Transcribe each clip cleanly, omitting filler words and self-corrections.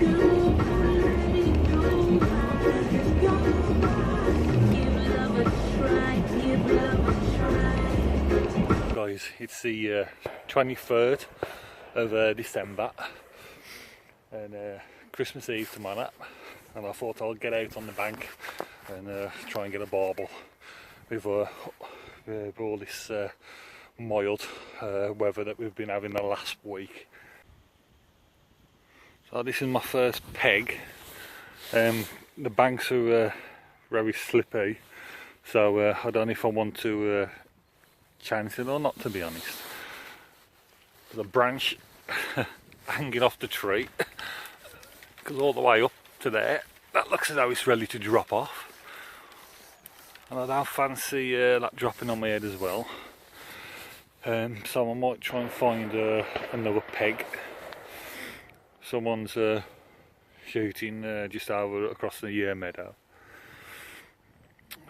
Guys, it's the 23rd of December and Christmas Eve tomorrow, and I thought I'd get out on the bank and try and get a barbel with all this mild weather that we've been having the last week. So this is my first peg. The banks are very slippy, so I don't know if I want to chance it or not, to be honest. The branch hanging off the tree goes all the way up to there. That looks as though it's ready to drop off, and I don't fancy that dropping on my head as well. So I might try and find another peg. Someone's shooting just over across the meadow.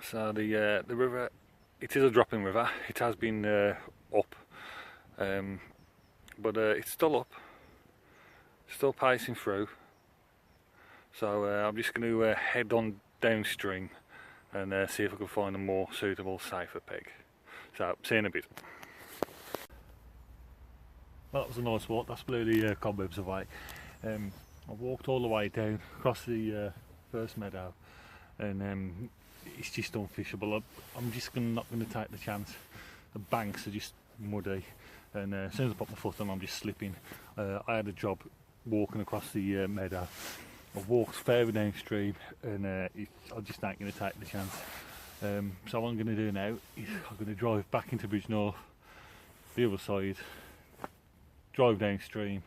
So the river, it is a dropping river. It has been up, but it's still up, still passing through. So I'm just going to head on downstream and see if I can find a more suitable, safer peg. So see you in a bit. Well, that was a nice walk. That's blew the cobwebs away. I walked all the way down across the first meadow, and it's just unfishable. I'm just not going to take the chance. The banks are just muddy, and as soon as I put my foot on, I'm just slipping. I had a job walking across the meadow. I walked further downstream, and I just ain't going to take the chance. So what I'm going to do now is I'm going to drive back into Bridge North, the other side, drive downstream,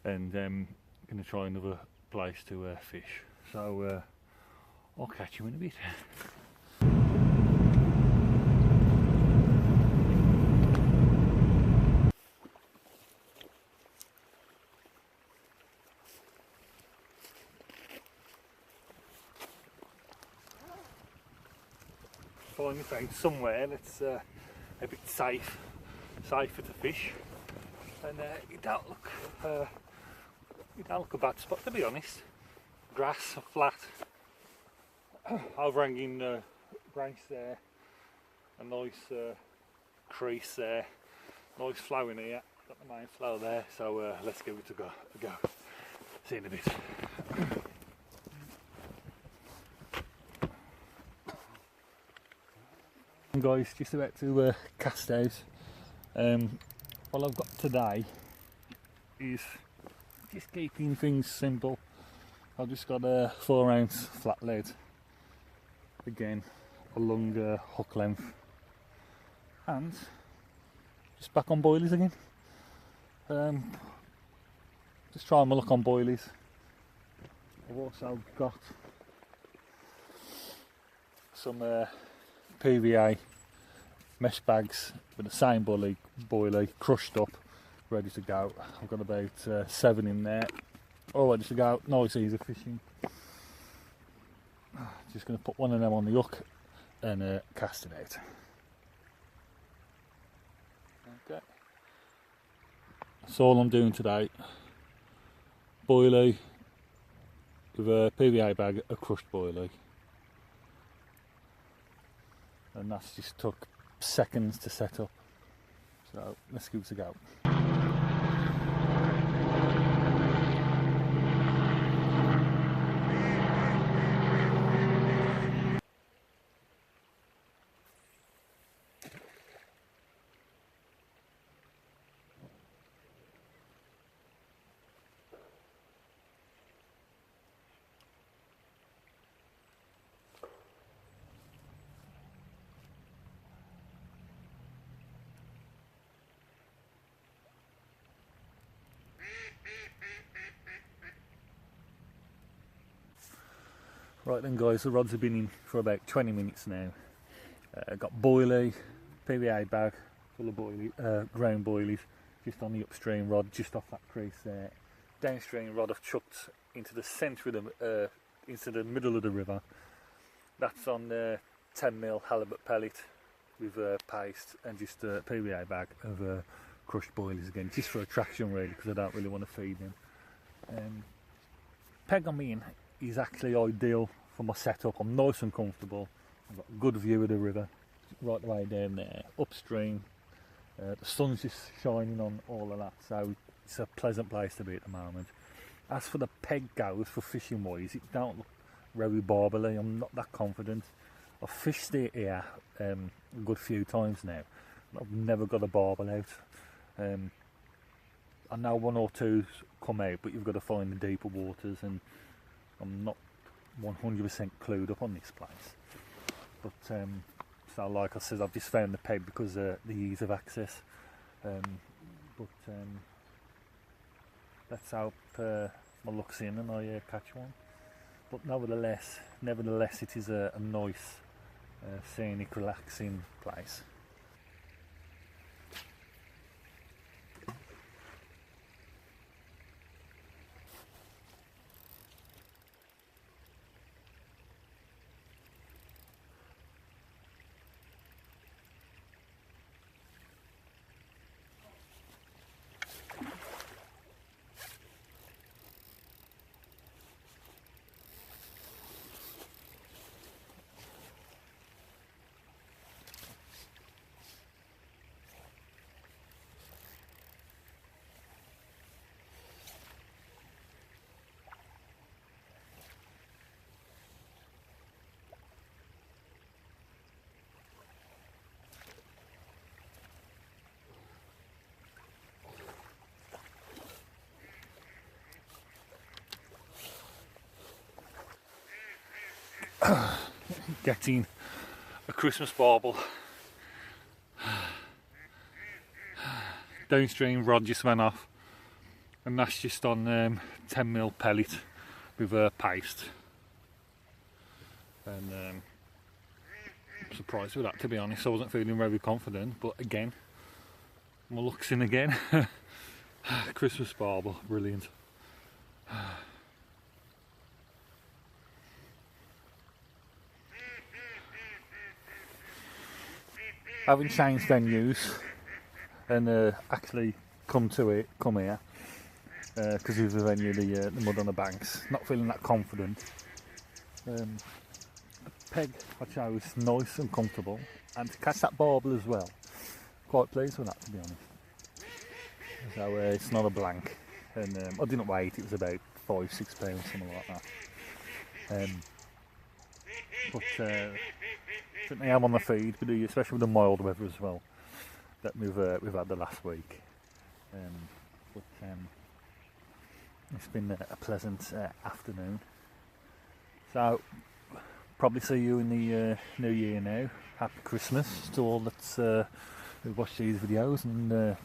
and going to try another place to fish. So I'll catch you in a bit. Finally found somewhere that's a bit safer to fish, and it don't look a bad spot, to be honest. Grass, flat, overhanging branch there, a nice crease there, nice flow in here, got the main flow there, so let's give it a go. See you in a bit. Guys, just about to cast out. What I've got today is just keeping things simple. I've just got a 4-ounce flat lead, again along hook length, and just back on boilies again. Just trying my luck on boilies. I've also got some PVA mesh bags with the same boilie crushed up, ready to go. I've got about 7 in there, all ready to go. Nice easy fishing. Just going to put one of them on the hook and cast it out. Okay, that's all I'm doing today. Boilie with a PVA bag, a crushed boilie, and that's just took seconds to set up. So let's give it a go. Right then guys, the rods have been in for about 20 minutes now. Got boilie, PVA bag full of ground boilies, just on the upstream rod, just off that crease there. Downstream rod I've chucked into the centre of into the middle of the river. That's on 10mm halibut pellet with paste, and just a PVA bag of crushed boilies again, just for attraction really, because I don't really want to feed them. peg I'm in is actually ideal for my setup. I'm nice and comfortable. I've got a good view of the river right the way down there, upstream. The sun's just shining on all of that, so it's a pleasant place to be at the moment. As for the peg goes, for fishing wise, it don't look very barbely. I'm not that confident. I've fished it here a good few times now. I've never got a barbel out. I know one or two's come out, but you've got to find the deeper waters, and I'm not 100% clued up on this place. But so like I said, I've just found the peg because of the ease of access. Let's hope my luck's in and I catch one. But nevertheless, it is a nice, scenic, relaxing place. Getting a Christmas barbel. Downstream rod just went off, and that's just on 10mm pellet with paste. And I'm surprised with that, to be honest. I wasn't feeling very confident, but again, my luck's in again. Christmas barbel, brilliant. Having changed venues and actually come here because of the venue, the mud on the banks, not feeling that confident. The peg I chose nice and comfortable, and to catch that barbel as well, quite pleased with that, to be honest. So it's not a blank, and I didn't weigh it, it was about 5-6 pounds, something like that. But certainly I'm on the feed, especially with the mild weather as well that we've had the last week. It's been a pleasant afternoon. So probably see you in the new year now. Happy Christmas to all that's who watch these videos, and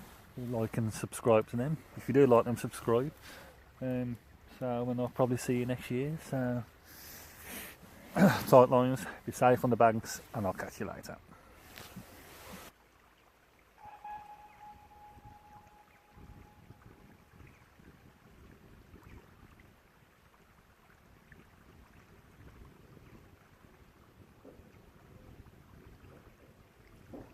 like and subscribe to them. If you do like them, subscribe. And I'll probably see you next year. So tight lines, be safe on the banks, and I'll catch you later.